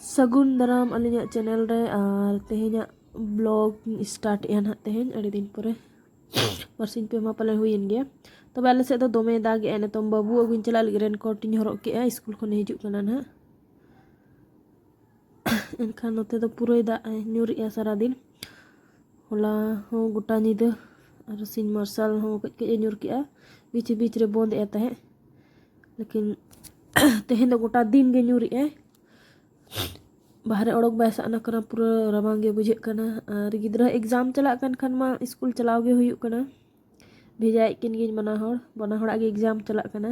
सगुन दाराम अलिया चैनल रे और तेहेኛ ब्लॉग स्टार्ट एन हा तेहेñ अड़ी दिन परे बरसिन पे मा पाले हुई गया तब आले से दोमे दाग एन तो बाबू अगुन चला लगे रेनकोट इन हरक के स्कूल खन हिजुक कना ना एनखान नोते तो पूरा दाग ᱧᱩᱨ सारा दिन होला हो गोटा ᱧᱤᱫᱟᱹ और सिन मार्शल हो कच ᱧᱩᱨ के बीच बीच रे बंद ए तहे लेकिन तेहेñ दो गोटा दिन गे ᱧᱩर बाहर ओडक बैसाना कना पूरा रबांग गे बुझे कना और गिद्रा एग्जाम चला कन खान मा स्कूल चलाव गे हुयुक कना भेजाय किन गे बना हड़ा गे एग्जाम चला कना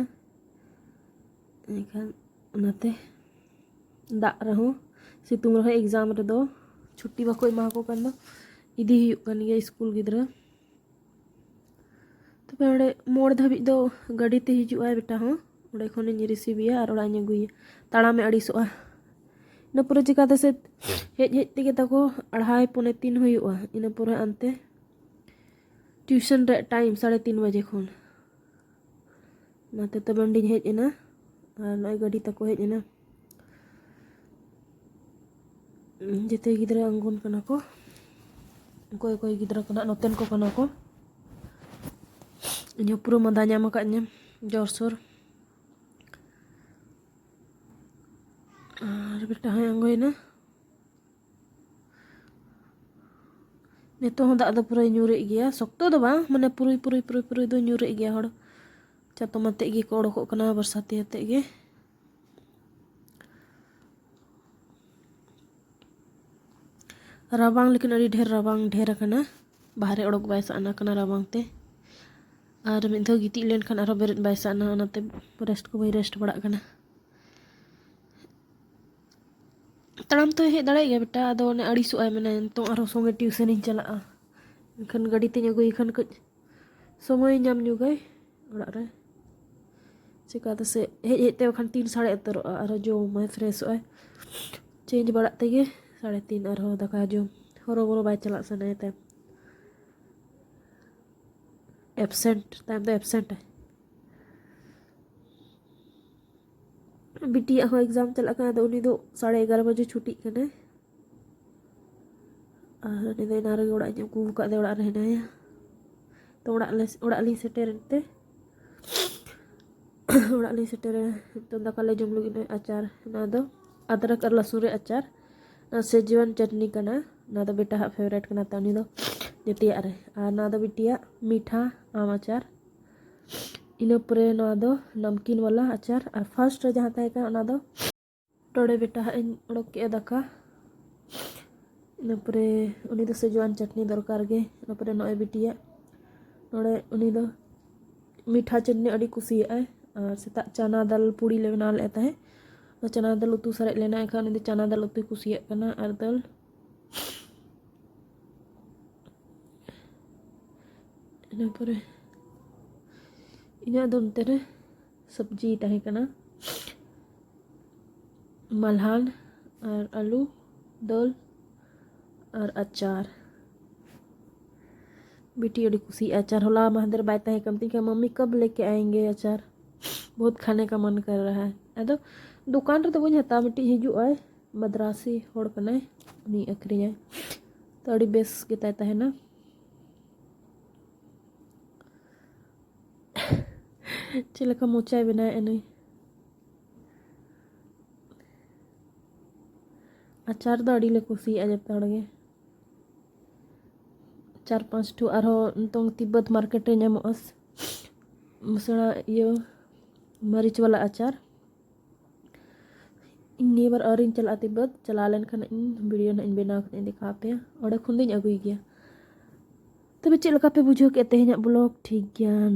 एखान उनाते दा रहो सितुंग रहो एग्जाम रे दो छुट्टी बाको एमा को कन दो इदी हुयुक कन गे स्कूल गिद्रा तो पेड़े मोड़ धाबी दो गाड़ी ते हिजुआ बेटा हो ओडे खने रिसीविया और ओड़ा अगुया ताड़ा में अड़ीसोआ इन पूरा चिकाते से हेज हेज तेगे तको 2:30-3 हुयुआ इन पूरा अंते ट्यूशन रे टाइम 3:30 बजे खन नाते तो बंडी हेज एना और नय गाड़ी तको हेज एना जेते गिद्रा अंगन कना को कोई कोई गिद्रा कना नोतेन को कना को इन पूरा मदा ᱧᱟᱢ ᱠᱟᱜ जोरसोर और बेटा है अंगोयना नितो दाग दो पूरा ᱧᱩᱨ गया शक्तो दो बा माने पूरी दो ᱧᱩᱨ गया हड़ चातो मते गे को ओडको कना बरसाती हते गे राबांग लेकिन अड़ी ढेर राबांग ढेर कना बाहर ओडक बैसाना कना राबांग ते और मिद गिती लेन खान आरो बेरेद बैसाना ओनाते रेस्ट को भाई रेस्ट बड़ा कना तड़ाम तो हे दड़े गया बेटा अदो ने अड़ीसो आय मैंने तो आरो संगे ट्यूशन इन चला एनखान गाड़ी ते अगुई खान कच समय नाम ᱧᱩ गए ओड़ा रे चिकाते से हेज हेज ते खान 3 साढ़े उतरो आरो जो मैं फ्रेश आय चेंज बड़ा तेगे 3:30 आरो दाका जो हरो बरो बाय चला सने ते एब्सेंट टाइम तो एब्सेंट है बिटिया हो एग्जाम चला कना तो उनी दो 11:30 बजे छुट्टी कने और ने दे नारे ओड़ा ᱧ को का दे ओड़ा रे हेनाया तो ओड़ा ली सेटेरते ओड़ा ली सेटेर तो दाका ले जम लगी अचार ना दो अदरक और लहसुन रे अचार ना सेजवान चटनी कना ना दो बेटा हा फेवरेट कना तो उनी दो जतिया रे और ना दो बिटिया मीठा आम अचार इन परे ना दो नमकीन वाला अचार और फर्स्ट जहाँ तय का ना दो टोड़े बेटा इन ओडक के दाका इन परे उनी दो सेजवान चटनी दरकार गे इन परे नय बिटिया नोड़े उनी दो मीठा चटनी अड़ी कुसी आय और सेता चना दाल पूड़ी ले बना लेता है और चना दाल उतु सरे लेना एखान उनी चना दाल उतु कुसी कना और दाल इन परे इन दोनते रे सब्जी तहे कना मलहान और आलू दाल और अचार बेटी अड़ी खुशी अचार होला महदर बाय तहे कमती का मम्मी कब लेके आएंगे अचार बहुत खाने का मन कर रहा है अदो दुकान रे तो बन हता बेटी हिजु आय मद्रासी होड़ कने उनी अखरी है तो अड़ी बेस के तहे ना चिलका मोचाय बनाए एने अचार दो अड़ी ले कुसी जब तड़गे 4-5 ठो आरो नितोंग तिब्बत मार्केट रे ᱧᱟᱢᱚᱜᱼᱟ मसड़ा ये मरीच वाला अचार इन बार और इन चला तिब्बत चला लेन खान इन वीडियो ना इन बेना खान दिखा पे ओडे खुंदिन अगुई गया तबे चेलका पे बुझो के तेहेኛ ब्लॉग ठीक गया।